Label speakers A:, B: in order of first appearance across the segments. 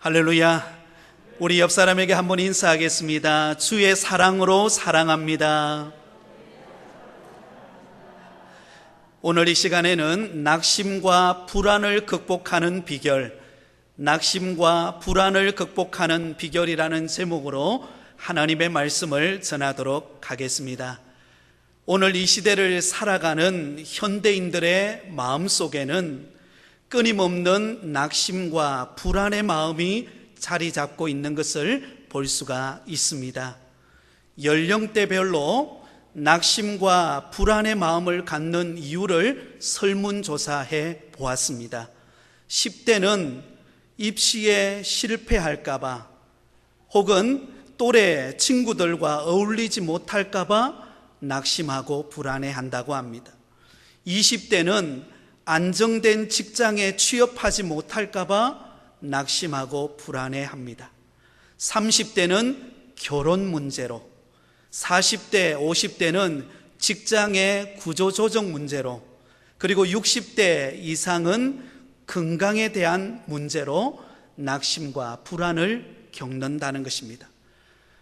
A: 할렐루야. 우리 옆 사람에게 한번 인사하겠습니다. 주의 사랑으로 사랑합니다. 오늘 이 시간에는 낙심과 불안을 극복하는 비결, 낙심과 불안을 극복하는 비결이라는 제목으로 하나님의 말씀을 전하도록 하겠습니다. 오늘 이 시대를 살아가는 현대인들의 마음속에는 끊임없는 낙심과 불안의 마음이 자리 잡고 있는 것을 볼 수가 있습니다. 연령대별로 낙심과 불안의 마음을 갖는 이유를 설문조사해 보았습니다. 10대는 입시에 실패할까봐, 혹은 또래 친구들과 어울리지 못할까봐 낙심하고 불안해한다고 합니다. 20대는 안정된 직장에 취업하지 못할까봐 낙심하고 불안해합니다. 30대는 결혼 문제로, 40대, 50대는 직장의 구조조정 문제로, 그리고 60대 이상은 건강에 대한 문제로 낙심과 불안을 겪는다는 것입니다.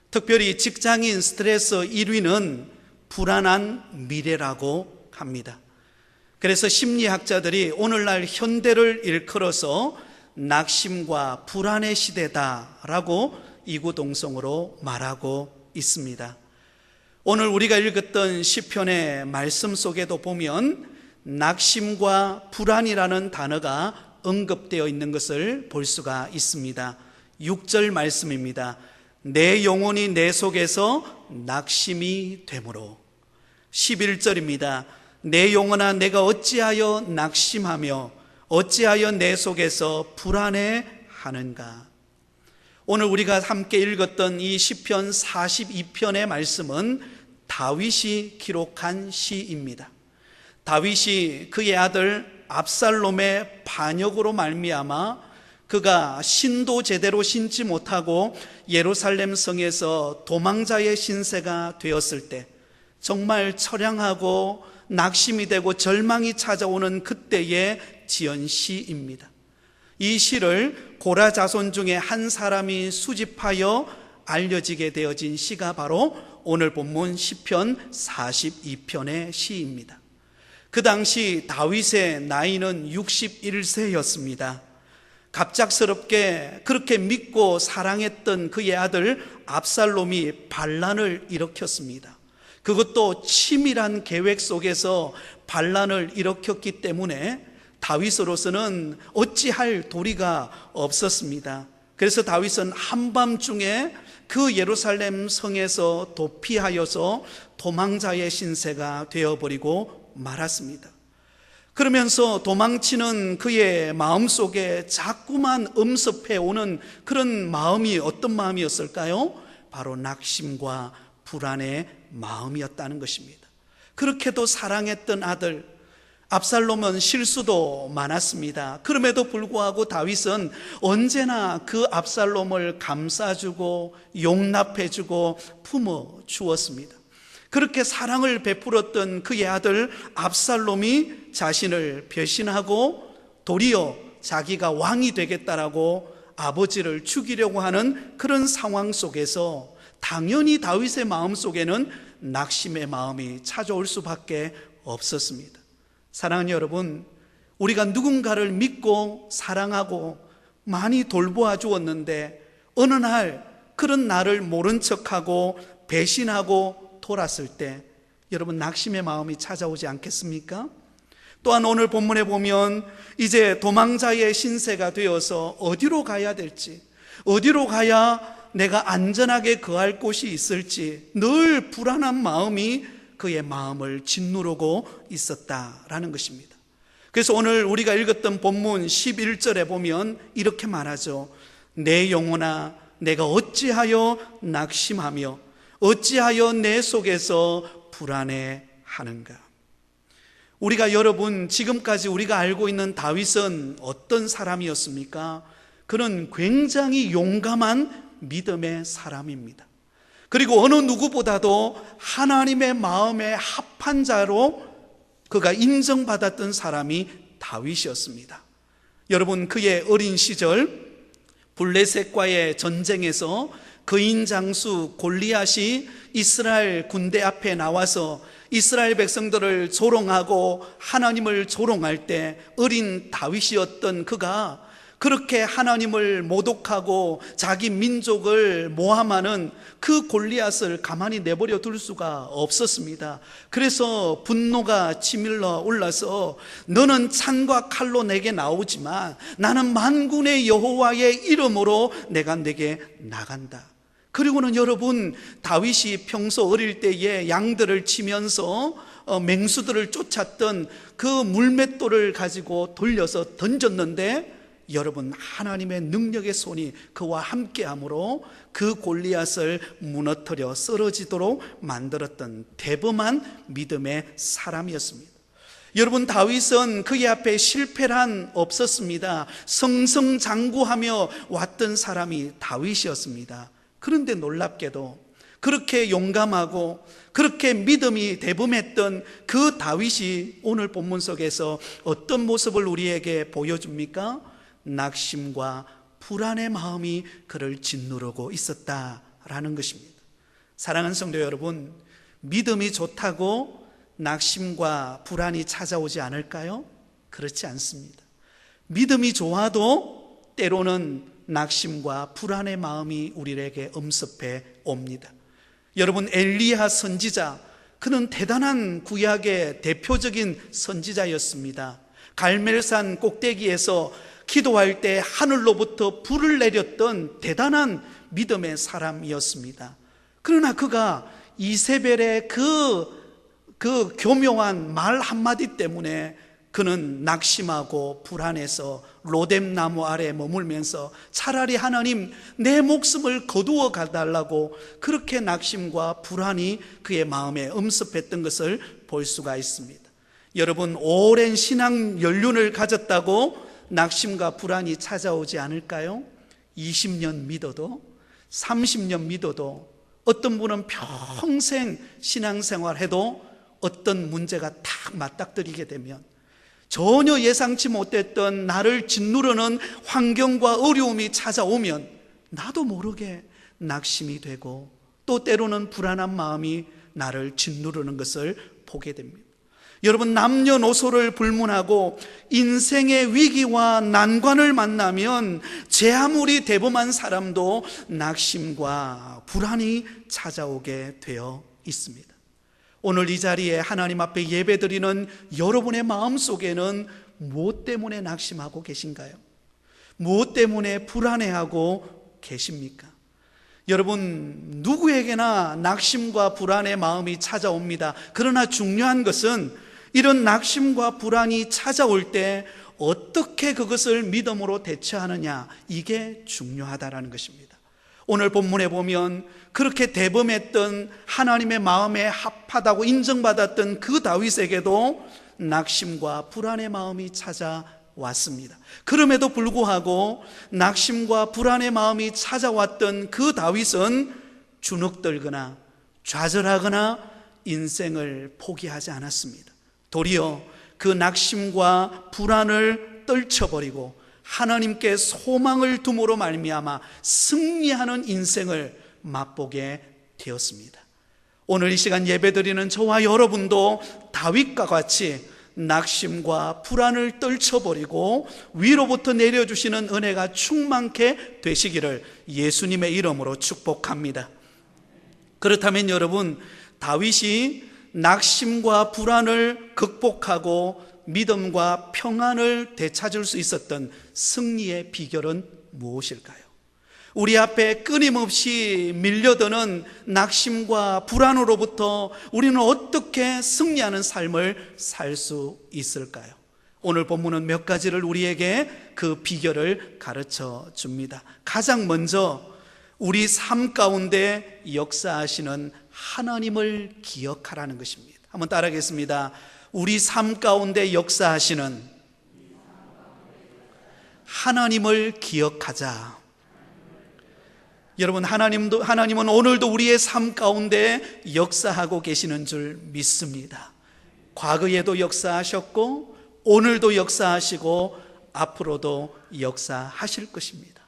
A: 특별히 직장인 스트레스 1위는 불안한 미래라고 합니다. 그래서 심리학자들이 오늘날 현대를 일컬어서 낙심과 불안의 시대다라고 이구동성으로 말하고 있습니다. 오늘 우리가 읽었던 시편의 말씀 속에도 보면 낙심과 불안이라는 단어가 언급되어 있는 것을 볼 수가 있습니다. 6절 말씀입니다. 내 영혼이 내 속에서 낙심이 되므로. 11절입니다. 내 영혼아 내가 어찌하여 낙심하며 어찌하여 내 속에서 불안해하는가. 오늘 우리가 함께 읽었던 이 시편 42편의 말씀은 다윗이 기록한 시입니다. 다윗이 그의 아들 압살롬의 반역으로 말미암아 그가 신도 제대로 신지 못하고 예루살렘 성에서 도망자의 신세가 되었을 때 정말 처량하고 낙심이 되고 절망이 찾아오는 그때에 지은 시입니다. 이 시를 고라 자손 중에 한 사람이 수집하여 알려지게 되어진 시가 바로 오늘 본문 시편 42편의 시입니다. 그 당시 다윗의 나이는 61세였습니다. 갑작스럽게 그렇게 믿고 사랑했던 그의 아들 압살롬이 반란을 일으켰습니다. 그것도 치밀한 계획 속에서 반란을 일으켰기 때문에 다윗으로서는 어찌할 도리가 없었습니다. 그래서 다윗은 한밤중에 그 예루살렘 성에서 도피하여서 도망자의 신세가 되어버리고 말았습니다. 그러면서 도망치는 그의 마음속에 자꾸만 엄습해오는 그런 마음이 어떤 마음이었을까요? 바로 낙심과 불안의 마음이었다는 것입니다. 그렇게도 사랑했던 아들 압살롬은 실수도 많았습니다. 그럼에도 불구하고 다윗은 언제나 그 압살롬을 감싸주고 용납해주고 품어주었습니다. 그렇게 사랑을 베풀었던 그의 아들 압살롬이 자신을 배신하고 도리어 자기가 왕이 되겠다라고 아버지를 죽이려고 하는 그런 상황 속에서 당연히 다윗의 마음속에는 낙심의 마음이 찾아올 수밖에 없었습니다. 사랑하는 여러분, 우리가 누군가를 믿고 사랑하고 많이 돌보아 주었는데 어느 날 그런 나를 모른 척하고 배신하고 돌았을 때 여러분 낙심의 마음이 찾아오지 않겠습니까? 또한 오늘 본문에 보면 이제 도망자의 신세가 되어서 어디로 가야 될지, 어디로 가야 내가 안전하게 거할 곳이 있을지 늘 불안한 마음이 그의 마음을 짓누르고 있었다라는 것입니다. 그래서 오늘 우리가 읽었던 본문 11절에 보면 이렇게 말하죠. 내 영혼아 내가 어찌하여 낙심하며 어찌하여 내 속에서 불안해하는가. 우리가 여러분 지금까지 우리가 알고 있는 다윗은 어떤 사람이었습니까? 그는 굉장히 용감한 믿음의 사람입니다. 그리고 어느 누구보다도 하나님의 마음에 합한 자로 그가 인정받았던 사람이 다윗이었습니다. 여러분, 그의 어린 시절 블레셋과의 전쟁에서 거인 장수 골리앗이 이스라엘 군대 앞에 나와서 이스라엘 백성들을 조롱하고 하나님을 조롱할 때 어린 다윗이었던 그가 그렇게 하나님을 모독하고 자기 민족을 모함하는 그 골리앗을 가만히 내버려 둘 수가 없었습니다. 그래서 분노가 치밀러 올라서 너는 창과 칼로 내게 나오지만 나는 만군의 여호와의 이름으로 내가 내게 나간다. 그리고는 여러분, 다윗이 평소 어릴 때에 양들을 치면서 맹수들을 쫓았던 그 물맷돌을 가지고 돌려서 던졌는데 여러분, 하나님의 능력의 손이 그와 함께함으로 그 골리앗을 무너뜨려 쓰러지도록 만들었던 대범한 믿음의 사람이었습니다. 여러분, 다윗은 그의 앞에 실패란 없었습니다. 승승장구하며 왔던 사람이 다윗이었습니다. 그런데 놀랍게도 그렇게 용감하고 그렇게 믿음이 대범했던 그 다윗이 오늘 본문 속에서 어떤 모습을 우리에게 보여줍니까? 낙심과 불안의 마음이 그를 짓누르고 있었다라는 것입니다. 사랑하는 성도 여러분, 믿음이 좋다고 낙심과 불안이 찾아오지 않을까요? 그렇지 않습니다. 믿음이 좋아도 때로는 낙심과 불안의 마음이 우리에게 엄습해 옵니다. 여러분, 엘리야 선지자, 그는 대단한 구약의 대표적인 선지자였습니다. 갈멜산 꼭대기에서 기도할 때 하늘로부터 불을 내렸던 대단한 믿음의 사람이었습니다. 그러나 그가 이세벨의 그 교묘한 말 한마디 때문에 그는 낙심하고 불안해서 로뎀나무 아래에 머물면서 차라리 하나님, 내 목숨을 거두어 가달라고 그렇게 낙심과 불안이 그의 마음에 엄습했던 것을 볼 수가 있습니다. 여러분, 오랜 신앙 연륜을 가졌다고 낙심과 불안이 찾아오지 않을까요? 20년 믿어도 30년 믿어도 어떤 분은 평생 신앙생활해도 어떤 문제가 탁 맞닥뜨리게 되면 전혀 예상치 못했던 나를 짓누르는 환경과 어려움이 찾아오면 나도 모르게 낙심이 되고 또 때로는 불안한 마음이 나를 짓누르는 것을 보게 됩니다. 여러분, 남녀노소를 불문하고 인생의 위기와 난관을 만나면 제 아무리 대범한 사람도 낙심과 불안이 찾아오게 되어 있습니다. 오늘 이 자리에 하나님 앞에 예배드리는 여러분의 마음속에는 무엇 때문에 낙심하고 계신가요? 무엇 때문에 불안해하고 계십니까? 여러분, 누구에게나 낙심과 불안의 마음이 찾아옵니다. 그러나 중요한 것은 이런 낙심과 불안이 찾아올 때 어떻게 그것을 믿음으로 대처하느냐, 이게 중요하다라는 것입니다. 오늘 본문에 보면 그렇게 대범했던 하나님의 마음에 합하다고 인정받았던 그 다윗에게도 낙심과 불안의 마음이 찾아왔습니다. 그럼에도 불구하고 낙심과 불안의 마음이 찾아왔던 그 다윗은 주눅들거나 좌절하거나 인생을 포기하지 않았습니다. 도리어 그 낙심과 불안을 떨쳐버리고 하나님께 소망을 둠으로 말미암아 승리하는 인생을 맛보게 되었습니다. 오늘 이 시간 예배드리는 저와 여러분도 다윗과 같이 낙심과 불안을 떨쳐버리고 위로부터 내려주시는 은혜가 충만케 되시기를 예수님의 이름으로 축복합니다. 그렇다면 여러분, 다윗이 낙심과 불안을 극복하고 믿음과 평안을 되찾을 수 있었던 승리의 비결은 무엇일까요? 우리 앞에 끊임없이 밀려드는 낙심과 불안으로부터 우리는 어떻게 승리하는 삶을 살 수 있을까요? 오늘 본문은 몇 가지를 우리에게 그 비결을 가르쳐 줍니다. 가장 먼저 우리 삶 가운데 역사하시는 하나님을 기억하라는 것입니다. 한번 따라하겠습니다. 우리 삶 가운데 역사하시는 하나님을 기억하자. 여러분, 하나님은 오늘도 우리의 삶 가운데 역사하고 계시는 줄 믿습니다. 과거에도 역사하셨고 오늘도 역사하시고 앞으로도 역사하실 것입니다.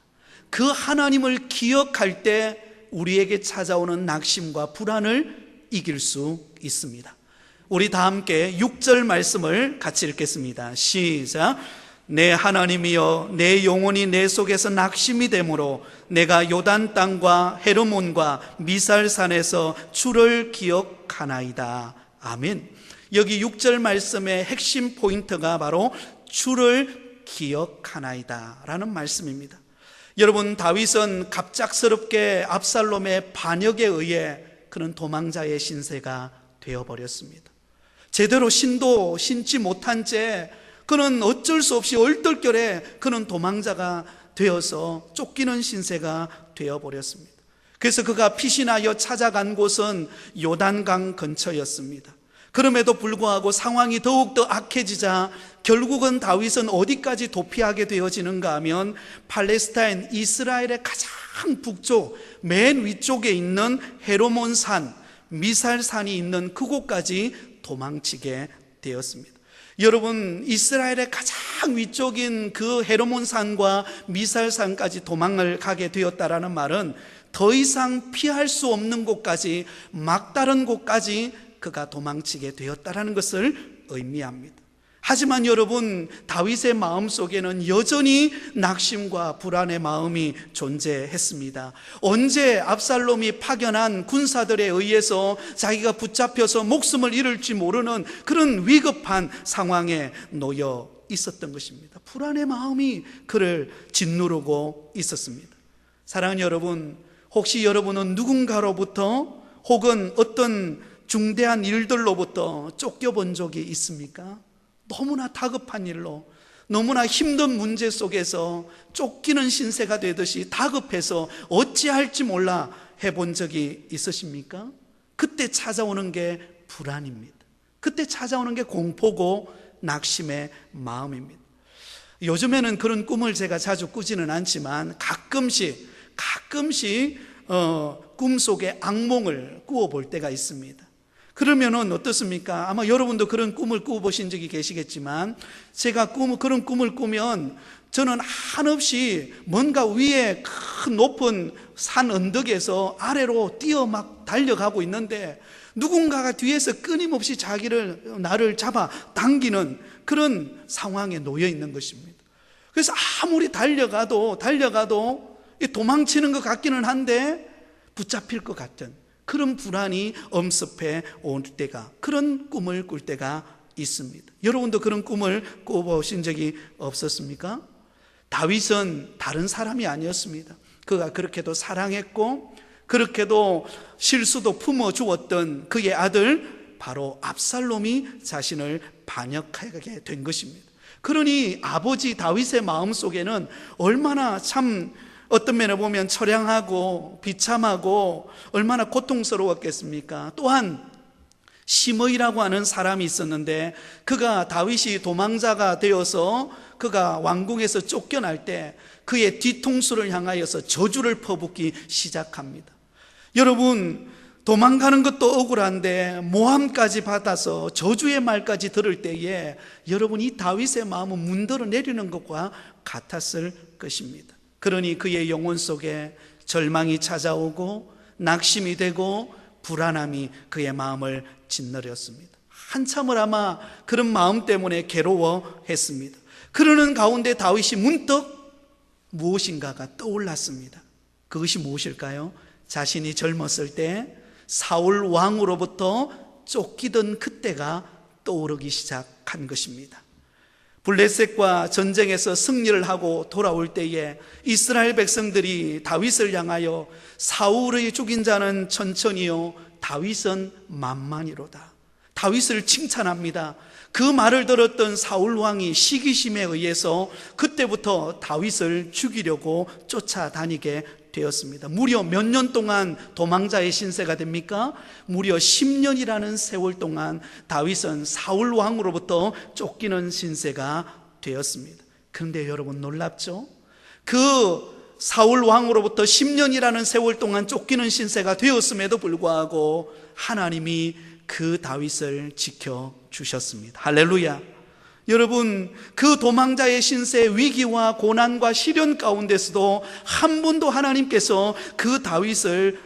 A: 그 하나님을 기억할 때 우리에게 찾아오는 낙심과 불안을 이길 수 있습니다. 우리 다 함께 6절 말씀을 같이 읽겠습니다. 시작. 내 하나님이여, 내 영혼이 내 속에서 낙심이 되므로 내가 요단 땅과 헤르몬과 미살산에서 주를 기억하나이다. 아멘. 여기 6절 말씀의 핵심 포인트가 바로 주를 기억하나이다 라는 말씀입니다. 여러분, 다윗은 갑작스럽게 압살롬의 반역에 의해 그는 도망자의 신세가 되어버렸습니다. 제대로 신도 신지 못한 채 그는 어쩔 수 없이 얼떨결에 그는 도망자가 되어서 쫓기는 신세가 되어버렸습니다. 그래서 그가 피신하여 찾아간 곳은 요단강 근처였습니다. 그럼에도 불구하고 상황이 더욱더 악해지자 결국은 다윗은 어디까지 도피하게 되어지는가 하면 팔레스타인 이스라엘의 가장 북쪽 맨 위쪽에 있는 헤르몬산 미살산이 있는 그곳까지 도망치게 되었습니다. 여러분, 이스라엘의 가장 위쪽인 그 헤르몬산과 미살산까지 도망을 가게 되었다라는 말은 더 이상 피할 수 없는 곳까지, 막다른 곳까지 그가 도망치게 되었다라는 것을 의미합니다. 하지만 여러분, 다윗의 마음속에는 여전히 낙심과 불안의 마음이 존재했습니다. 언제 압살롬이 파견한 군사들에 의해서 자기가 붙잡혀서 목숨을 잃을지 모르는 그런 위급한 상황에 놓여 있었던 것입니다. 불안의 마음이 그를 짓누르고 있었습니다. 사랑하는 여러분, 혹시 여러분은 누군가로부터 혹은 어떤 중대한 일들로부터 쫓겨본 적이 있습니까? 너무나 다급한 일로, 너무나 힘든 문제 속에서 쫓기는 신세가 되듯이 다급해서 어찌할지 몰라 해본 적이 있으십니까? 그때 찾아오는 게 불안입니다. 그때 찾아오는 게 공포고 낙심의 마음입니다. 요즘에는 그런 꿈을 제가 자주 꾸지는 않지만 가끔씩 꿈속에 악몽을 꾸어볼 때가 있습니다. 그러면은 어떻습니까? 아마 여러분도 그런 꿈을 꾸어보신 적이 계시겠지만, 제가 그런 꿈을 꾸면 저는 한없이 뭔가 위에 큰 높은 산 언덕에서 아래로 뛰어 막 달려가고 있는데 누군가가 뒤에서 끊임없이 나를 잡아 당기는 그런 상황에 놓여 있는 것입니다. 그래서 아무리 달려가도 도망치는 것 같기는 한데 붙잡힐 것 같은 그런 불안이 엄습해 올 때가, 그런 꿈을 꿀 때가 있습니다. 여러분도 그런 꿈을 꿔보신 적이 없었습니까? 다윗은 다른 사람이 아니었습니다. 그가 그렇게도 사랑했고 그렇게도 실수도 품어주었던 그의 아들 바로 압살롬이 자신을 반역하게 된 것입니다. 그러니 아버지 다윗의 마음속에는 얼마나 참 어떤 면에 보면 처량하고 비참하고 얼마나 고통스러웠겠습니까? 또한 시므이라고 하는 사람이 있었는데, 그가 다윗이 도망자가 되어서 그가 왕궁에서 쫓겨날 때 그의 뒤통수를 향하여서 저주를 퍼붓기 시작합니다. 여러분, 도망가는 것도 억울한데 모함까지 받아서 저주의 말까지 들을 때에 여러분, 이 다윗의 마음은 문드러 내리는 것과 같았을 것입니다. 그러니 그의 영혼 속에 절망이 찾아오고 낙심이 되고 불안함이 그의 마음을 짓누렸습니다. 한참을 아마 그런 마음 때문에 괴로워했습니다. 그러는 가운데 다윗이 문득 무엇인가가 떠올랐습니다. 그것이 무엇일까요? 자신이 젊었을 때 사울 왕으로부터 쫓기던 그때가 떠오르기 시작한 것입니다. 블레셋과 전쟁에서 승리를 하고 돌아올 때에 이스라엘 백성들이 다윗을 향하여 사울의 죽인 자는 천천히요 다윗은 만만이로다, 다윗을 칭찬합니다. 그 말을 들었던 사울 왕이 시기심에 의해서 그때부터 다윗을 죽이려고 쫓아다니게 되었습니다. 무려 몇 년 동안 도망자의 신세가 됩니까? 무려 10년이라는 세월 동안 다윗은 사울 왕으로부터 쫓기는 신세가 되었습니다. 그런데 여러분, 놀랍죠? 그 사울 왕으로부터 10년이라는 세월 동안 쫓기는 신세가 되었음에도 불구하고 하나님이 그 다윗을 지켜주셨습니다. 할렐루야. 여러분, 그 도망자의 신세, 위기와 고난과 시련 가운데서도 한 번도 하나님께서 그 다윗을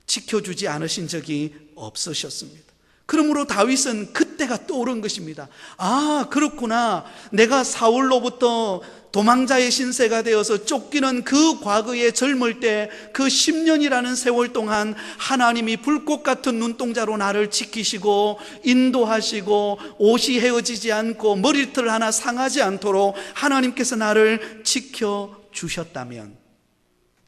A: 지켜주지 않으신 적이 없으셨습니다. 그러므로 다윗은 그때가 떠오른 것입니다. 아, 그렇구나. 내가 사울로부터 도망자의 신세가 되어서 쫓기는 그 과거의 젊을 때 그 10년이라는 세월 동안 하나님이 불꽃 같은 눈동자로 나를 지키시고 인도하시고 옷이 헤어지지 않고 머리털 하나 상하지 않도록 하나님께서 나를 지켜주셨다면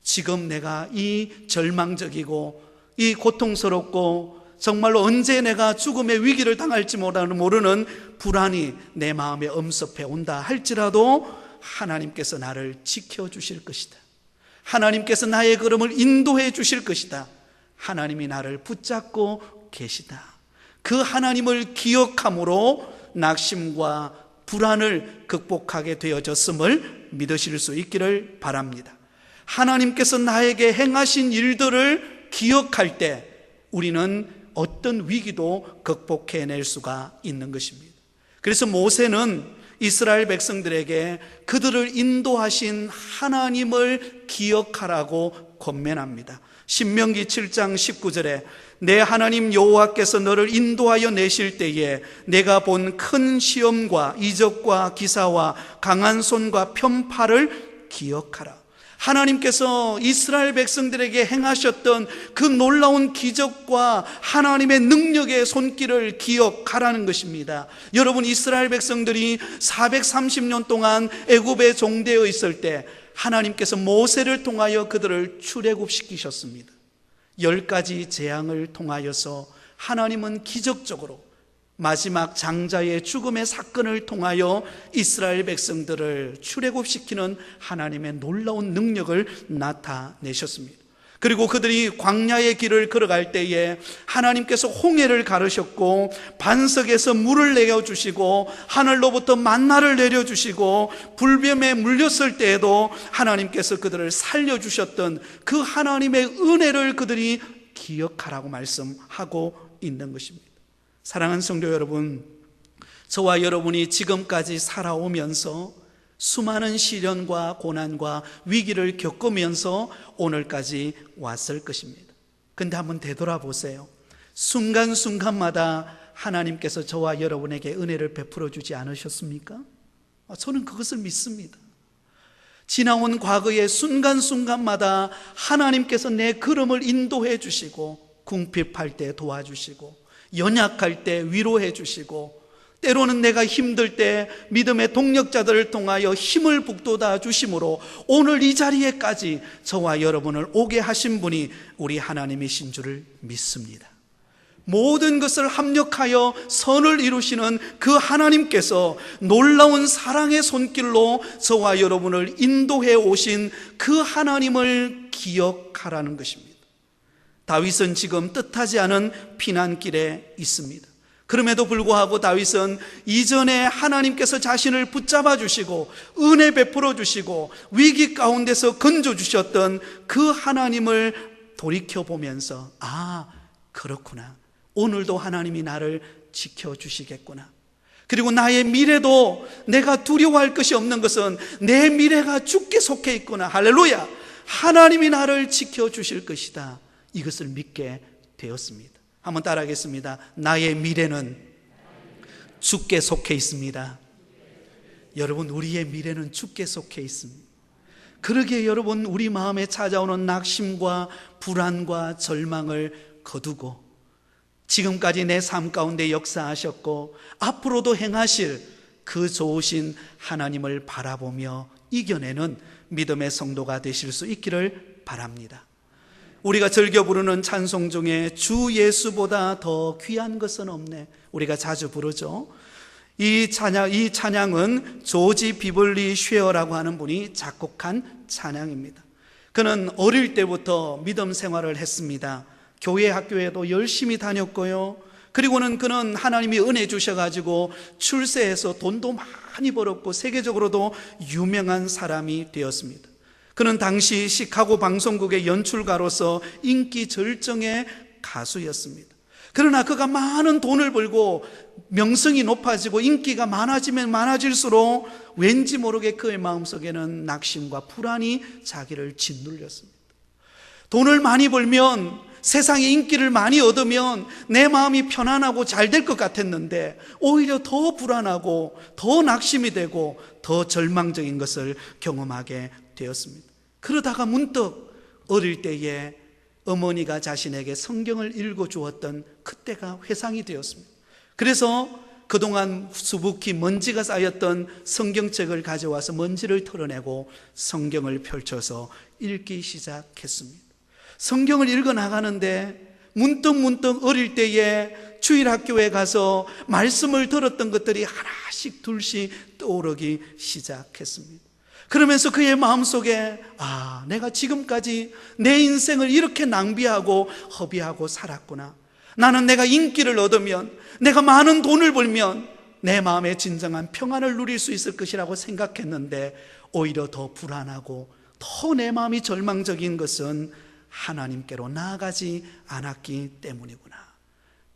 A: 지금 내가 이 절망적이고 이 고통스럽고 정말로 언제 내가 죽음의 위기를 당할지 모르는 불안이 내 마음에 엄습해 온다 할지라도 하나님께서 나를 지켜주실 것이다. 하나님께서 나의 걸음을 인도해 주실 것이다. 하나님이 나를 붙잡고 계시다. 그 하나님을 기억함으로 낙심과 불안을 극복하게 되어졌음을 믿으실 수 있기를 바랍니다. 하나님께서 나에게 행하신 일들을 기억할 때 우리는 어떤 위기도 극복해낼 수가 있는 것입니다. 그래서 모세는 이스라엘 백성들에게 그들을 인도하신 하나님을 기억하라고 권면합니다. 신명기 7장 19절에 내 하나님 여호와께서 너를 인도하여 내실 때에 내가 본 큰 시험과 이적과 기사와 강한 손과 편팔을 기억하라. 하나님께서 이스라엘 백성들에게 행하셨던 그 놀라운 기적과 하나님의 능력의 손길을 기억하라는 것입니다. 여러분, 이스라엘 백성들이 430년 동안 애굽에 종되어 있을 때 하나님께서 모세를 통하여 그들을 출애굽시키셨습니다. 10가지 재앙을 통하여서 하나님은 기적적으로 마지막 장자의 죽음의 사건을 통하여 이스라엘 백성들을 출애굽시키는 하나님의 놀라운 능력을 나타내셨습니다. 그리고 그들이 광야의 길을 걸어갈 때에 하나님께서 홍해를 가르셨고 반석에서 물을 내어주시고 하늘로부터 만나를 내려주시고 불뱀에 물렸을 때에도 하나님께서 그들을 살려주셨던 그 하나님의 은혜를 그들이 기억하라고 말씀하고 있는 것입니다. 사랑하는 성도 여러분, 저와 여러분이 지금까지 살아오면서 수많은 시련과 고난과 위기를 겪으면서 오늘까지 왔을 것입니다. 근데 한번 되돌아보세요. 순간순간마다 하나님께서 저와 여러분에게 은혜를 베풀어 주지 않으셨습니까? 저는 그것을 믿습니다. 지나온 과거의 순간순간마다 하나님께서 내 걸음을 인도해 주시고 궁핍할 때 도와주시고 연약할 때 위로해 주시고 때로는 내가 힘들 때 믿음의 동력자들을 통하여 힘을 북돋아 주심으로 오늘 이 자리에까지 저와 여러분을 오게 하신 분이 우리 하나님이신 줄을 믿습니다. 모든 것을 합력하여 선을 이루시는 그 하나님께서 놀라운 사랑의 손길로 저와 여러분을 인도해 오신 그 하나님을 기억하라는 것입니다. 다윗은 지금 뜻하지 않은 피난길에 있습니다. 그럼에도 불구하고 다윗은 이전에 하나님께서 자신을 붙잡아 주시고 은혜 베풀어 주시고 위기 가운데서 건져 주셨던 그 하나님을 돌이켜보면서 아, 그렇구나. 오늘도 하나님이 나를 지켜주시겠구나. 그리고 나의 미래도 내가 두려워할 것이 없는 것은 내 미래가 주께 속해 있구나. 할렐루야. 하나님이 나를 지켜주실 것이다. 이것을 믿게 되었습니다. 한번 따라하겠습니다. 나의 미래는 주께 속해 있습니다. 여러분, 우리의 미래는 주께 속해 있습니다. 그러기에 여러분, 우리 마음에 찾아오는 낙심과 불안과 절망을 거두고 지금까지 내 삶 가운데 역사하셨고 앞으로도 행하실 그 좋으신 하나님을 바라보며 이겨내는 믿음의 성도가 되실 수 있기를 바랍니다. 우리가 즐겨 부르는 찬송 중에 주 예수보다 더 귀한 것은 없네, 우리가 자주 부르죠. 이 찬양은 조지 비블리 쉐어라고 하는 분이 작곡한 찬양입니다. 그는 어릴 때부터 믿음 생활을 했습니다. 교회 학교에도 열심히 다녔고요. 그리고는 그는 하나님이 은혜 주셔가지고 출세해서 돈도 많이 벌었고 세계적으로도 유명한 사람이 되었습니다. 그는 당시 시카고 방송국의 연출가로서 인기 절정의 가수였습니다. 그러나 그가 많은 돈을 벌고 명성이 높아지고 인기가 많아지면 많아질수록 왠지 모르게 그의 마음속에는 낙심과 불안이 자기를 짓눌렸습니다. 돈을 많이 벌면, 세상에 인기를 많이 얻으면 내 마음이 편안하고 잘 될 것 같았는데 오히려 더 불안하고 더 낙심이 되고 더 절망적인 것을 경험하게 되었습니다. 그러다가 문득 어릴 때에 어머니가 자신에게 성경을 읽어주었던 그때가 회상이 되었습니다. 그래서 그동안 수북히 먼지가 쌓였던 성경책을 가져와서 먼지를 털어내고 성경을 펼쳐서 읽기 시작했습니다. 성경을 읽어 나가는데 문득 어릴 때에 주일학교에 가서 말씀을 들었던 것들이 하나씩 둘씩 떠오르기 시작했습니다. 그러면서 그의 마음속에 내가 지금까지 내 인생을 이렇게 낭비하고 허비하고 살았구나. 나는 내가 인기를 얻으면, 내가 많은 돈을 벌면 내 마음에 진정한 평안을 누릴 수 있을 것이라고 생각했는데 오히려 더 불안하고 더 내 마음이 절망적인 것은 하나님께로 나아가지 않았기 때문이구나.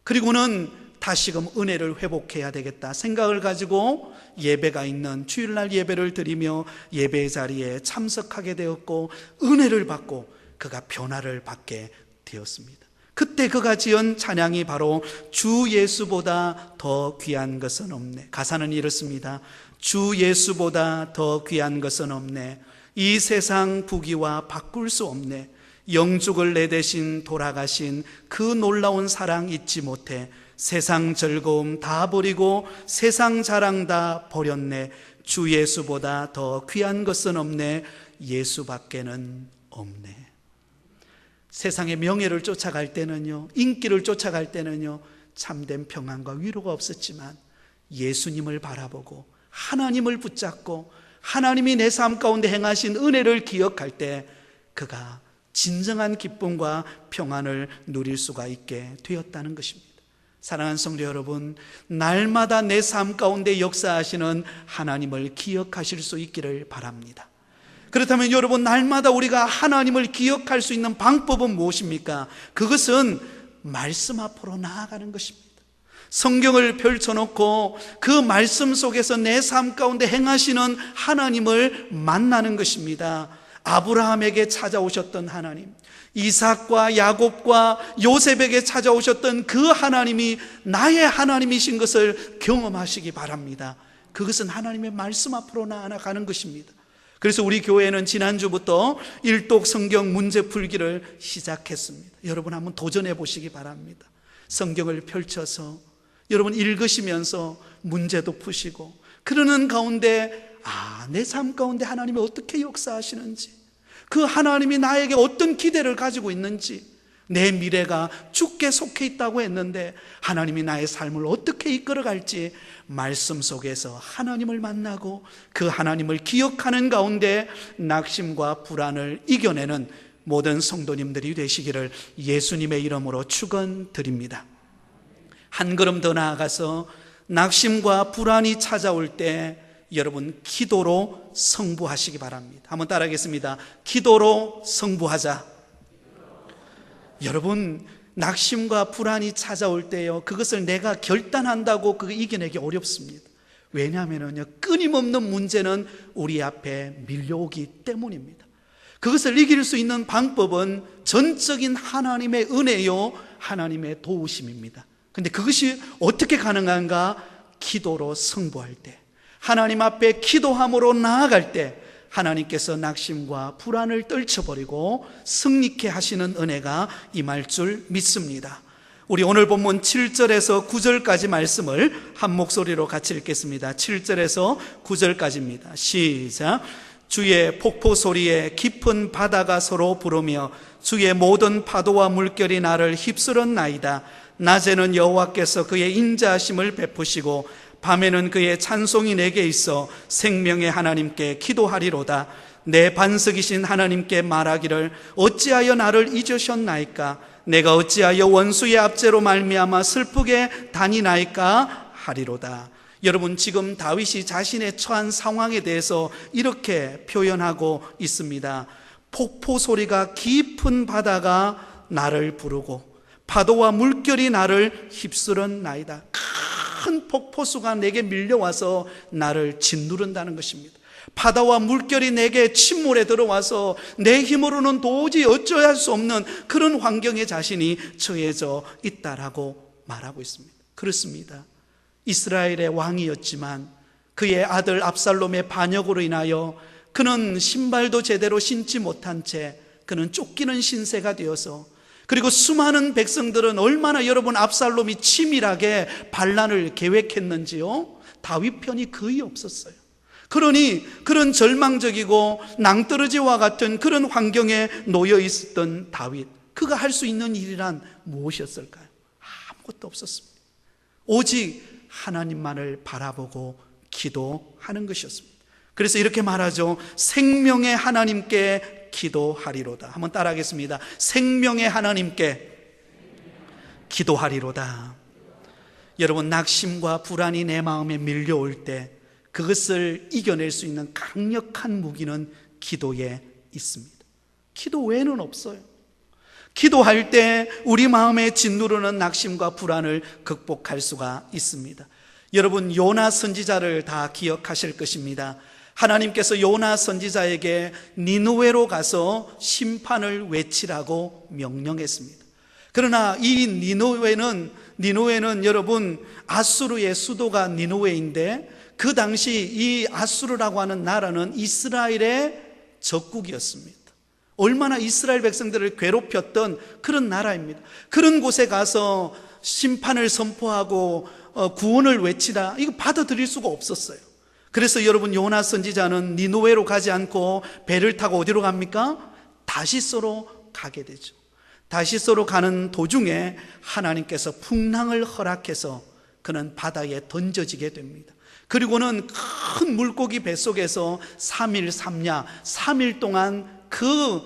A: 그리고는 다시금 은혜를 회복해야 되겠다 생각을 가지고 예배가 있는 주일날 예배를 드리며 예배 자리에 참석하게 되었고 은혜를 받고 그가 변화를 받게 되었습니다. 그때 그가 지은 찬양이 바로 주 예수보다 더 귀한 것은 없네. 가사는 이렇습니다. 주 예수보다 더 귀한 것은 없네. 이 세상 부귀와 바꿀 수 없네. 영죽을 내 대신 돌아가신 그 놀라운 사랑 잊지 못해 세상 즐거움 다 버리고 세상 자랑 다 버렸네. 주 예수보다 더 귀한 것은 없네. 예수밖에는 없네. 세상의 명예를 쫓아갈 때는요, 인기를 쫓아갈 때는요, 참된 평안과 위로가 없었지만 예수님을 바라보고 하나님을 붙잡고 하나님이 내 삶 가운데 행하신 은혜를 기억할 때 그가 진정한 기쁨과 평안을 누릴 수가 있게 되었다는 것입니다. 사랑하는 성도 여러분, 날마다 내 삶 가운데 역사하시는 하나님을 기억하실 수 있기를 바랍니다. 그렇다면 여러분, 날마다 우리가 하나님을 기억할 수 있는 방법은 무엇입니까? 그것은 말씀 앞으로 나아가는 것입니다. 성경을 펼쳐놓고 그 말씀 속에서 내 삶 가운데 행하시는 하나님을 만나는 것입니다. 아브라함에게 찾아오셨던 하나님, 이삭과 야곱과 요셉에게 찾아오셨던 그 하나님이 나의 하나님이신 것을 경험하시기 바랍니다. 그것은 하나님의 말씀 앞으로 나아가는 것입니다. 그래서 우리 교회는 지난주부터 일독 성경 문제 풀기를 시작했습니다. 여러분 한번 도전해 보시기 바랍니다. 성경을 펼쳐서 여러분 읽으시면서 문제도 푸시고 그러는 가운데 내 삶 가운데 하나님이 어떻게 역사하시는지, 그 하나님이 나에게 어떤 기대를 가지고 있는지, 내 미래가 주께 속해 있다고 했는데 하나님이 나의 삶을 어떻게 이끌어갈지 말씀 속에서 하나님을 만나고 그 하나님을 기억하는 가운데 낙심과 불안을 이겨내는 모든 성도님들이 되시기를 예수님의 이름으로 축원드립니다. 한 걸음 더 나아가서 낙심과 불안이 찾아올 때 여러분 기도로 승부하시기 바랍니다. 한번 따라하겠습니다. 기도로 승부하자. 여러분, 낙심과 불안이 찾아올 때요, 그것을 내가 결단한다고 그거 이겨내기 어렵습니다. 왜냐하면요, 끊임없는 문제는 우리 앞에 밀려오기 때문입니다. 그것을 이길 수 있는 방법은 전적인 하나님의 은혜요, 하나님의 도우심입니다. 근데 그것이 어떻게 가능한가? 기도로 승부할 때, 하나님 앞에 기도함으로 나아갈 때 하나님께서 낙심과 불안을 떨쳐버리고 승리케 하시는 은혜가 임할 줄 믿습니다. 우리 오늘 본문 7절에서 9절까지 말씀을 한 목소리로 같이 읽겠습니다. 7절에서 9절까지입니다. 시작. 주의 폭포 소리에 깊은 바다가 서로 부르며 주의 모든 파도와 물결이 나를 휩쓸었나이다. 낮에는 여호와께서 그의 인자하심을 베푸시고 밤에는 그의 찬송이 내게 있어 생명의 하나님께 기도하리로다. 내 반석이신 하나님께 말하기를 어찌하여 나를 잊으셨나이까? 내가 어찌하여 원수의 압제로 말미암아 슬프게 다니나이까? 하리로다. 여러분, 지금 다윗이 자신의 처한 상황에 대해서 이렇게 표현하고 있습니다. 폭포 소리가 깊은 바다가 나를 부르고 파도와 물결이 나를 휩쓸었나이다. 큰 폭포수가 내게 밀려와서 나를 짓누른다는 것입니다. 바다와 물결이 내게 침몰에 들어와서 내 힘으로는 도저히 어찌할 수 없는 그런 환경에 자신이 처해져 있다라고 말하고 있습니다. 그렇습니다. 이스라엘의 왕이었지만 그의 아들 압살롬의 반역으로 인하여 그는 신발도 제대로 신지 못한 채 그는 쫓기는 신세가 되어서, 그리고 수많은 백성들은 얼마나 여러분 압살롬이 치밀하게 반란을 계획했는지요, 다윗 편이 거의 없었어요. 그러니 그런 절망적이고 낭떠러지와 같은 그런 환경에 놓여 있었던 다윗, 그가 할 수 있는 일이란 무엇이었을까요? 아무것도 없었습니다. 오직 하나님만을 바라보고 기도하는 것이었습니다. 그래서 이렇게 말하죠. 생명의 하나님께 기도하리로다. 한번 따라하겠습니다. 생명의 하나님께 기도하리로다. 여러분, 낙심과 불안이 내 마음에 밀려올 때 그것을 이겨낼 수 있는 강력한 무기는 기도에 있습니다. 기도 외에는 없어요. 기도할 때 우리 마음에 짓누르는 낙심과 불안을 극복할 수가 있습니다. 여러분, 요나 선지자를 다 기억하실 것입니다. 하나님께서 요나 선지자에게 니느웨로 가서 심판을 외치라고 명령했습니다. 그러나 이 니느웨는 여러분 아수르의 수도가 니느웨인데, 그 당시 이 아수르라고 하는 나라는 이스라엘의 적국이었습니다. 얼마나 이스라엘 백성들을 괴롭혔던 그런 나라입니다. 그런 곳에 가서 심판을 선포하고 구원을 외치라, 이거 받아들일 수가 없었어요. 그래서 여러분, 요나 선지자는 니느웨로 가지 않고 배를 타고 어디로 갑니까? 다시소로 가게 되죠. 다시소로 가는 도중에 하나님께서 풍랑을 허락해서 그는 바다에 던져지게 됩니다. 그리고는 큰 물고기 뱃속에서 3일 3야 3일 동안 그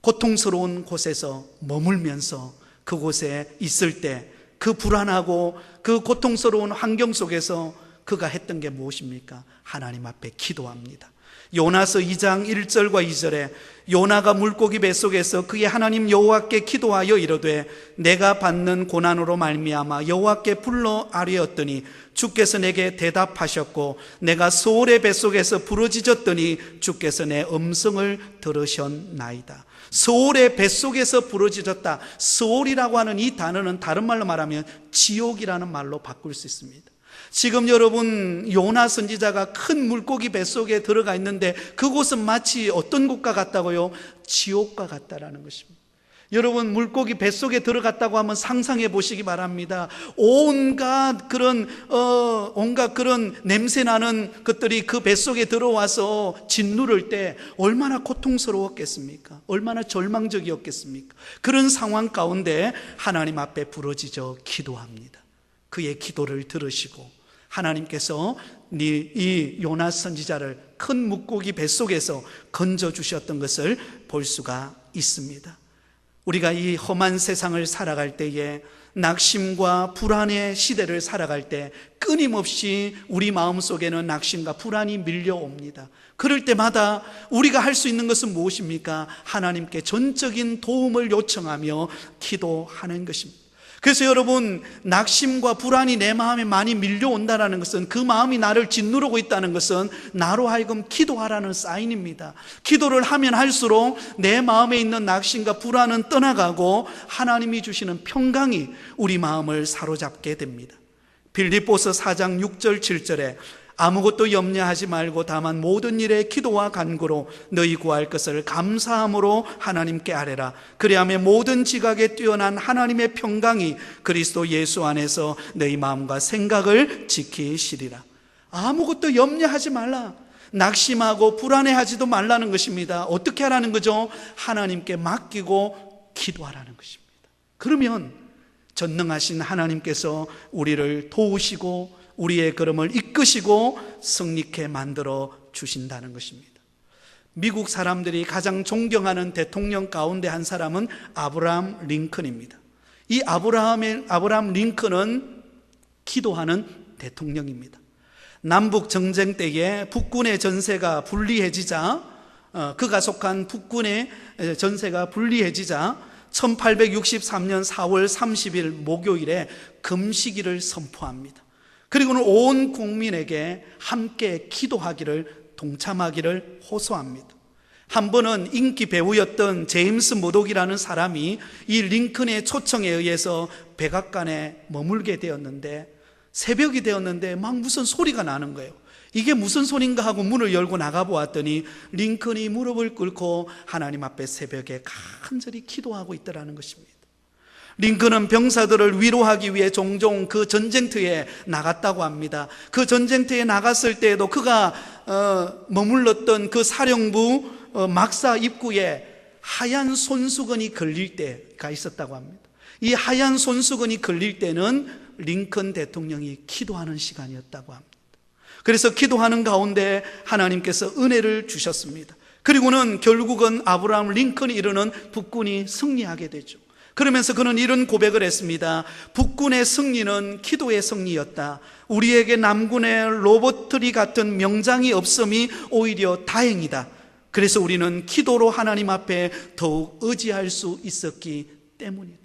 A: 고통스러운 곳에서 머물면서 그곳에 있을 때 그 불안하고 그 고통스러운 환경 속에서 그가 했던 게 무엇입니까? 하나님 앞에 기도합니다. 요나서 2장 1절과 2절에 요나가 물고기 뱃속에서 그의 하나님 여호와께 기도하여 이르되 내가 받는 고난으로 말미암아 여호와께 불러 아뢰었더니 주께서 내게 대답하셨고 내가 소울의 뱃속에서 부르짖었더니 주께서 내 음성을 들으셨나이다. 소울의 뱃속에서 부르짖었다. 소울이라고 하는 이 단어는 다른 말로 말하면 지옥이라는 말로 바꿀 수 있습니다. 지금 여러분, 요나 선지자가 큰 물고기 뱃속에 들어가 있는데 그곳은 마치 어떤 곳과 같다고요? 지옥과 같다라는 것입니다. 여러분, 물고기 뱃속에 들어갔다고 하면 상상해 보시기 바랍니다. 온갖 그런 냄새나는 것들이 그 뱃속에 들어와서 짓누를 때 얼마나 고통스러웠겠습니까? 얼마나 절망적이었겠습니까? 그런 상황 가운데 하나님 앞에 부르짖어 기도합니다. 그의 기도를 들으시고 하나님께서 이 요나 선지자를 큰 물고기 뱃속에서 건져주셨던 것을 볼 수가 있습니다. 우리가 이 험한 세상을 살아갈 때에, 낙심과 불안의 시대를 살아갈 때 끊임없이 우리 마음속에는 낙심과 불안이 밀려옵니다. 그럴 때마다 우리가 할 수 있는 것은 무엇입니까? 하나님께 전적인 도움을 요청하며 기도하는 것입니다. 그래서 여러분, 낙심과 불안이 내 마음에 많이 밀려온다는 것은, 그 마음이 나를 짓누르고 있다는 것은 나로 하여금 기도하라는 사인입니다. 기도를 하면 할수록 내 마음에 있는 낙심과 불안은 떠나가고 하나님이 주시는 평강이 우리 마음을 사로잡게 됩니다. 빌립보서 4장 6절 7절에 아무것도 염려하지 말고 다만 모든 일에 기도와 간구로 너희 구할 것을 감사함으로 하나님께 아뢰라. 그리하면 모든 지각에 뛰어난 하나님의 평강이 그리스도 예수 안에서 너희 마음과 생각을 지키시리라. 아무것도 염려하지 말라. 낙심하고 불안해하지도 말라는 것입니다. 어떻게 하라는 거죠? 하나님께 맡기고 기도하라는 것입니다. 그러면 전능하신 하나님께서 우리를 도우시고 우리의 걸음을 이끄시고 승리케 만들어 주신다는 것입니다. 미국 사람들이 가장 존경하는 대통령 가운데 한 사람은 아브라함 링컨입니다. 이 아브라함 링컨은 기도하는 대통령입니다. 남북 정쟁 때에 북군의 전세가 불리해지자, 그가 속한 북군의 전세가 불리해지자 1863년 4월 30일 목요일에 금식일을 선포합니다. 그리고는 온 국민에게 함께 기도하기를, 동참하기를 호소합니다. 한 번은 인기 배우였던 제임스 머독이라는 사람이 이 링컨의 초청에 의해서 백악관에 머물게 되었는데, 새벽이 되었는데 막 무슨 소리가 나는 거예요. 이게 무슨 소린가 하고 문을 열고 나가보았더니 링컨이 무릎을 꿇고 하나님 앞에 새벽에 간절히 기도하고 있더라는 것입니다. 링컨은 병사들을 위로하기 위해 종종 그 전쟁터에 나갔다고 합니다. 그 전쟁터에 나갔을 때에도 그가 머물렀던 그 사령부 막사 입구에 하얀 손수건이 걸릴 때가 있었다고 합니다. 이 하얀 손수건이 걸릴 때는 링컨 대통령이 기도하는 시간이었다고 합니다. 그래서 기도하는 가운데 하나님께서 은혜를 주셨습니다. 그리고는 결국은 아브라함 링컨이 이르는 북군이 승리하게 되죠. 그러면서 그는 이런 고백을 했습니다. 북군의 승리는 기도의 승리였다. 우리에게 남군의 로봇리 같은 명장이 없음이 오히려 다행이다. 그래서 우리는 기도로 하나님 앞에 더욱 의지할 수 있었기 때문이다.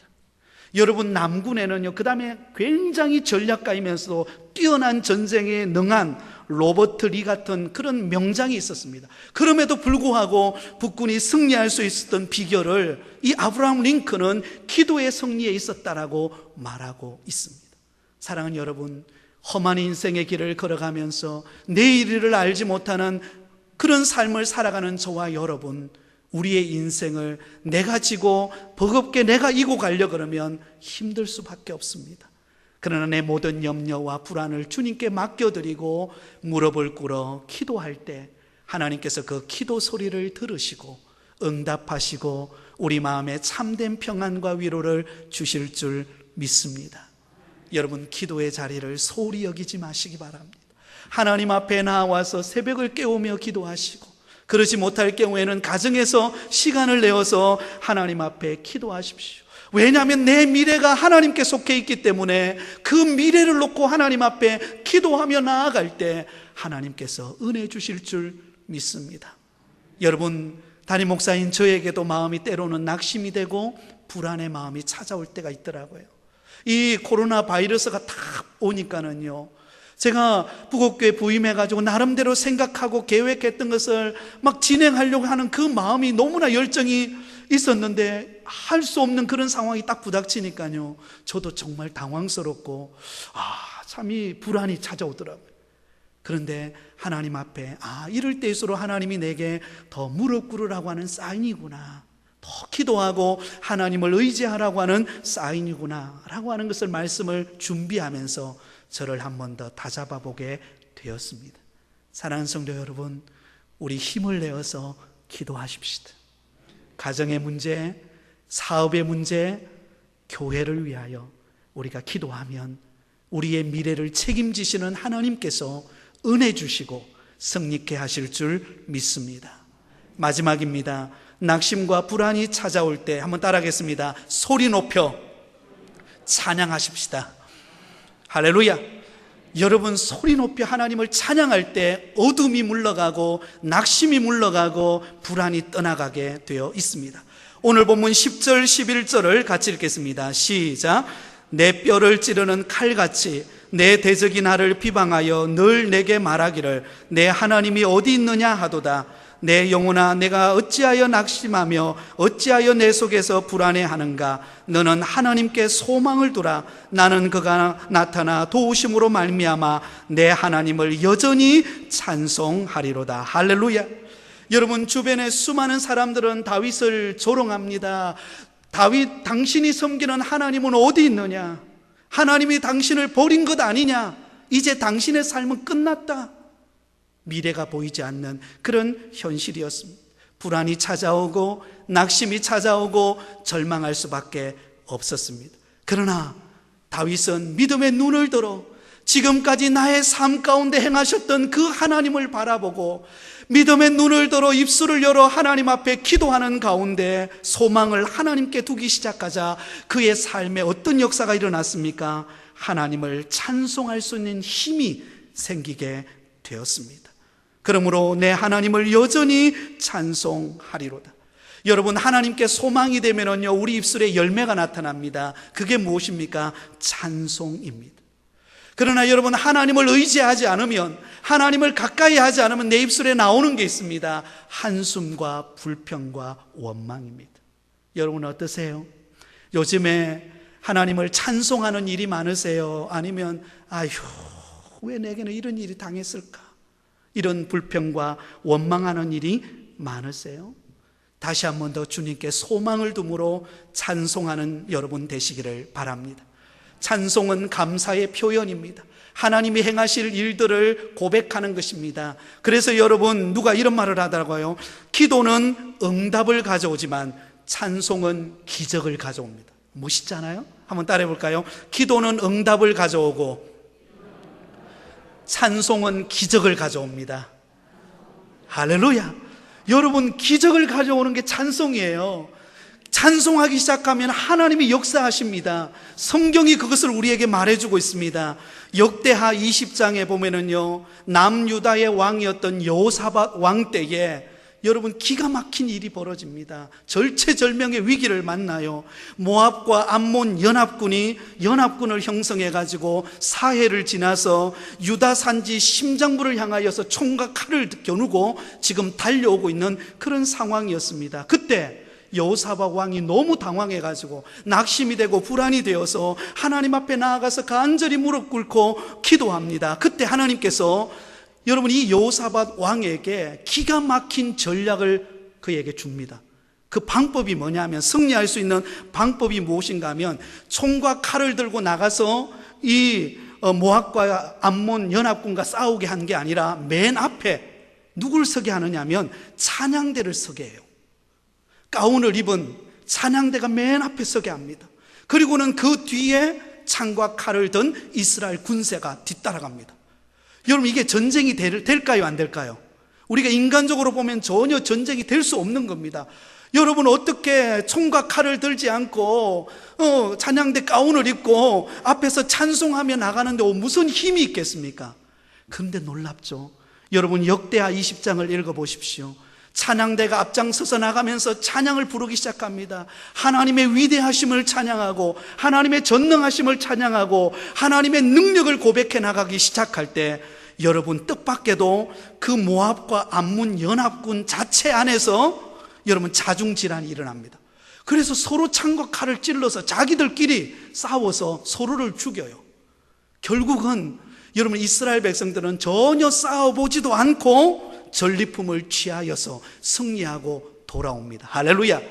A: 여러분, 남군에는요, 그 다음에 굉장히 전략가이면서도 뛰어난 전쟁에 능한 로버트 리 같은 그런 명장이 있었습니다. 그럼에도 불구하고 북군이 승리할 수 있었던 비결을 이 아브라함 링컨은 기도의 승리에 있었다라고 말하고 있습니다. 사랑하는 여러분, 험한 인생의 길을 걸어가면서 내일을 알지 못하는 그런 삶을 살아가는 저와 여러분, 우리의 인생을 내가 지고 버겁게 내가 이고 가려 그러면 힘들 수밖에 없습니다. 그러나 내 모든 염려와 불안을 주님께 맡겨드리고 무릎을 꿇어 기도할 때 하나님께서 그 기도 소리를 들으시고 응답하시고 우리 마음에 참된 평안과 위로를 주실 줄 믿습니다. 여러분, 기도의 자리를 소홀히 여기지 마시기 바랍니다. 하나님 앞에 나와서 새벽을 깨우며 기도하시고, 그러지 못할 경우에는 가정에서 시간을 내어서 하나님 앞에 기도하십시오. 왜냐하면 내 미래가 하나님께 속해 있기 때문에 그 미래를 놓고 하나님 앞에 기도하며 나아갈 때 하나님께서 은혜 주실 줄 믿습니다. 여러분, 담임 목사인 저에게도 마음이 때로는 낙심이 되고 불안의 마음이 찾아올 때가 있더라고요. 이 코로나 바이러스가 다 오니까는요, 제가 부곡교회 부임해가지고 나름대로 생각하고 계획했던 것을 막 진행하려고 하는 그 마음이 너무나 열정이 있었는데 할 수 없는 그런 상황이 딱 부닥치니까요, 저도 정말 당황스럽고 참이 불안이 찾아오더라고요. 그런데 하나님 앞에 이럴 때일수록 하나님이 내게 더 무릎 꿇으라고 하는 사인이구나, 더 기도하고 하나님을 의지하라고 하는 사인이구나 라고 하는 것을 말씀을 준비하면서 저를 한 번 더 다잡아 보게 되었습니다. 사랑하는 성도 여러분, 우리 힘을 내어서 기도하십시다. 가정의 문제, 사업의 문제, 교회를 위하여 우리가 기도하면 우리의 미래를 책임지시는 하나님께서 은혜 주시고 승리케 하실 줄 믿습니다. 마지막입니다. 낙심과 불안이 찾아올 때 한번 따라하겠습니다. 소리 높여 찬양하십시다. 할렐루야. 여러분, 소리 높여 하나님을 찬양할 때 어둠이 물러가고 낙심이 물러가고 불안이 떠나가게 되어 있습니다. 오늘 본문 10절 11절을 같이 읽겠습니다. 시작. 내 뼈를 찌르는 칼같이 내 대적이 나를 비방하여 늘 내게 말하기를 내 하나님이 어디 있느냐 하도다. 내 영혼아, 내가 어찌하여 낙심하며 어찌하여 내 속에서 불안해하는가? 너는 하나님께 소망을 두라. 나는 그가 나타나 도우심으로 말미암아 내 하나님을 여전히 찬송하리로다. 할렐루야. 여러분, 주변에 수많은 사람들은 다윗을 조롱합니다. 다윗, 당신이 섬기는 하나님은 어디 있느냐? 하나님이 당신을 버린 것 아니냐? 이제 당신의 삶은 끝났다. 미래가 보이지 않는 그런 현실이었습니다. 불안이 찾아오고 낙심이 찾아오고 절망할 수밖에 없었습니다. 그러나 다윗은 믿음의 눈을 들어 지금까지 나의 삶 가운데 행하셨던 그 하나님을 바라보고 믿음의 눈을 들어 입술을 열어 하나님 앞에 기도하는 가운데 소망을 하나님께 두기 시작하자 그의 삶에 어떤 역사가 일어났습니까? 하나님을 찬송할 수 있는 힘이 생기게 되었습니다. 그러므로 내 하나님을 여전히 찬송하리로다. 여러분, 하나님께 소망이 되면은요, 우리 입술에 열매가 나타납니다. 그게 무엇입니까? 찬송입니다. 그러나 여러분, 하나님을 의지하지 않으면, 하나님을 가까이 하지 않으면 내 입술에 나오는 게 있습니다. 한숨과 불평과 원망입니다. 여러분 어떠세요? 요즘에 하나님을 찬송하는 일이 많으세요? 아니면 아휴, 왜 내게는 이런 일이 당했을까? 이런 불평과 원망하는 일이 많으세요? 다시 한 번 더 주님께 소망을 두므로 찬송하는 여러분 되시기를 바랍니다. 찬송은 감사의 표현입니다. 하나님이 행하실 일들을 고백하는 것입니다. 그래서 여러분, 누가 이런 말을 하더라고요. 기도는 응답을 가져오지만 찬송은 기적을 가져옵니다. 멋있잖아요? 한번 따라해 볼까요? 기도는 응답을 가져오고 찬송은 기적을 가져옵니다. 할렐루야! 여러분, 기적을 가져오는 게 찬송이에요. 찬송하기 시작하면 하나님이 역사하십니다. 성경이 그것을 우리에게 말해주고 있습니다. 역대하 20장에 보면은요, 남유다의 왕이었던 여호사밧 왕 때에 여러분, 기가 막힌 일이 벌어집니다. 절체절명의 위기를 만나요. 모압과 암몬 연합군을 형성해가지고 사해를 지나서 유다 산지 심장부를 향하여서 총과 칼을 겨누고 지금 달려오고 있는 그런 상황이었습니다. 그때 여호사밧 왕이 너무 당황해가지고 낙심이 되고 불안이 되어서 하나님 앞에 나아가서 간절히 무릎 꿇고 기도합니다. 그때 하나님께서 여러분, 이 여호사밧 왕에게 기가 막힌 전략을 그에게 줍니다. 그 방법이 뭐냐면, 승리할 수 있는 방법이 무엇인가 하면, 총과 칼을 들고 나가서 이 모압과 암몬 연합군과 싸우게 한 게 아니라 맨 앞에 누굴 서게 하느냐 하면 찬양대를 서게 해요. 가운을 입은 찬양대가 맨 앞에 서게 합니다. 그리고는 그 뒤에 창과 칼을 든 이스라엘 군세가 뒤따라갑니다. 여러분, 이게 전쟁이 될까요? 안 될까요? 우리가 인간적으로 보면 전혀 전쟁이 될 수 없는 겁니다. 여러분, 어떻게 총과 칼을 들지 않고 찬양대 가운을 입고 앞에서 찬송하며 나가는데 무슨 힘이 있겠습니까? 그런데 놀랍죠. 여러분, 역대하 20장을 읽어보십시오. 찬양대가 앞장서서 나가면서 찬양을 부르기 시작합니다. 하나님의 위대하심을 찬양하고 하나님의 전능하심을 찬양하고 하나님의 능력을 고백해 나가기 시작할 때, 여러분, 뜻밖에도 그 모압과 암몬 연합군 자체 안에서 여러분 자중질환이 일어납니다. 그래서 서로 창과 칼을 찔러서 자기들끼리 싸워서 서로를 죽여요. 결국은 여러분, 이스라엘 백성들은 전혀 싸워보지도 않고 전리품을 취하여서 승리하고 돌아옵니다. 할렐루야!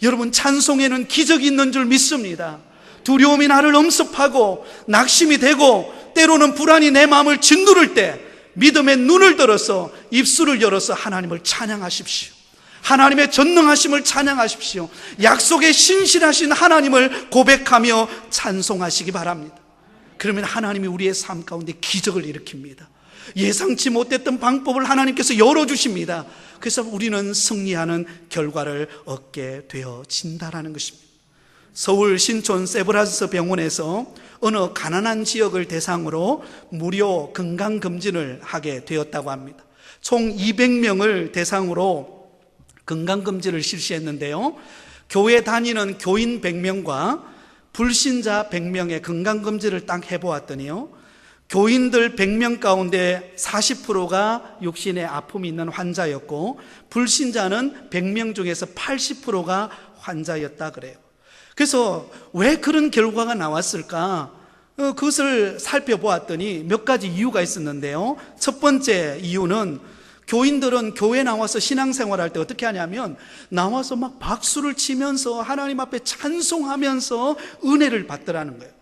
A: 여러분, 찬송에는 기적이 있는 줄 믿습니다. 두려움이 나를 엄습하고 낙심이 되고 때로는 불안이 내 마음을 짓누를 때 믿음의 눈을 들어서 입술을 열어서 하나님을 찬양하십시오. 하나님의 전능하심을 찬양하십시오. 약속에 신실하신 하나님을 고백하며 찬송하시기 바랍니다. 그러면 하나님이 우리의 삶 가운데 기적을 일으킵니다. 예상치 못했던 방법을 하나님께서 열어주십니다. 그래서 우리는 승리하는 결과를 얻게 되어진다라는 것입니다. 서울 신촌 세브란스 병원에서 어느 가난한 지역을 대상으로 무료 건강검진을 하게 되었다고 합니다. 총 200명을 대상으로 건강검진을 실시했는데요, 교회 다니는 교인 100명과 불신자 100명의 건강검진을 딱 해보았더니요, 교인들 100명 가운데 40%가 육신에 아픔이 있는 환자였고 불신자는 100명 중에서 80%가 환자였다 그래요. 그래서 왜 그런 결과가 나왔을까? 그것을 살펴보았더니 몇 가지 이유가 있었는데요, 첫 번째 이유는 교인들은 교회 나와서 신앙생활할 때 어떻게 하냐면 나와서 막 박수를 치면서 하나님 앞에 찬송하면서 은혜를 받더라는 거예요.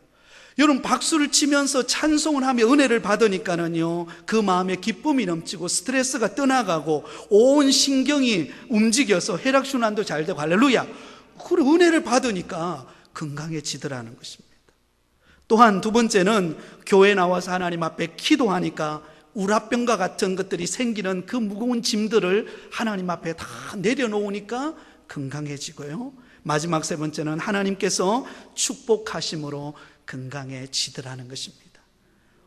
A: 여러분, 박수를 치면서 찬송을 하며 은혜를 받으니까는요, 그 마음에 기쁨이 넘치고 스트레스가 떠나가고 온 신경이 움직여서 혈액순환도 잘 되고, 할렐루야! 그 은혜를 받으니까 건강해지더라는 것입니다. 또한 두 번째는 교회 나와서 하나님 앞에 기도하니까 우라병과 같은 것들이 생기는 그 무거운 짐들을 하나님 앞에 다 내려놓으니까 건강해지고요, 마지막 세 번째는 하나님께서 축복하심으로 건강해지더라는 것입니다.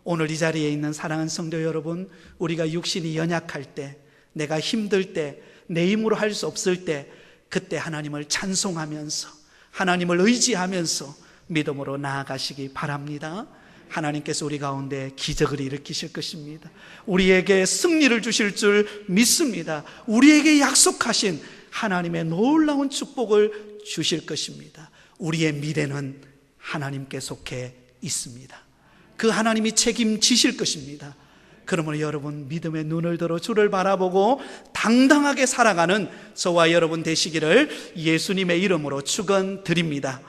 A: 오늘 이 자리에 있는 사랑하는 성도 여러분, 우리가 육신이 연약할 때, 내가 힘들 때, 내 힘으로 할 수 없을 때 그때 하나님을 찬송하면서 하나님을 의지하면서 믿음으로 나아가시기 바랍니다. 하나님께서 우리 가운데 기적을 일으키실 것입니다. 우리에게 승리를 주실 줄 믿습니다. 우리에게 약속하신 하나님의 놀라운 축복을 주실 것입니다. 우리의 미래는 하나님께 속해 있습니다. 그 하나님이 책임지실 것입니다. 그러므로 여러분 믿음의 눈을 들어 주를 바라보고 당당하게 살아가는 저와 여러분 되시기를 예수님의 이름으로 축원드립니다.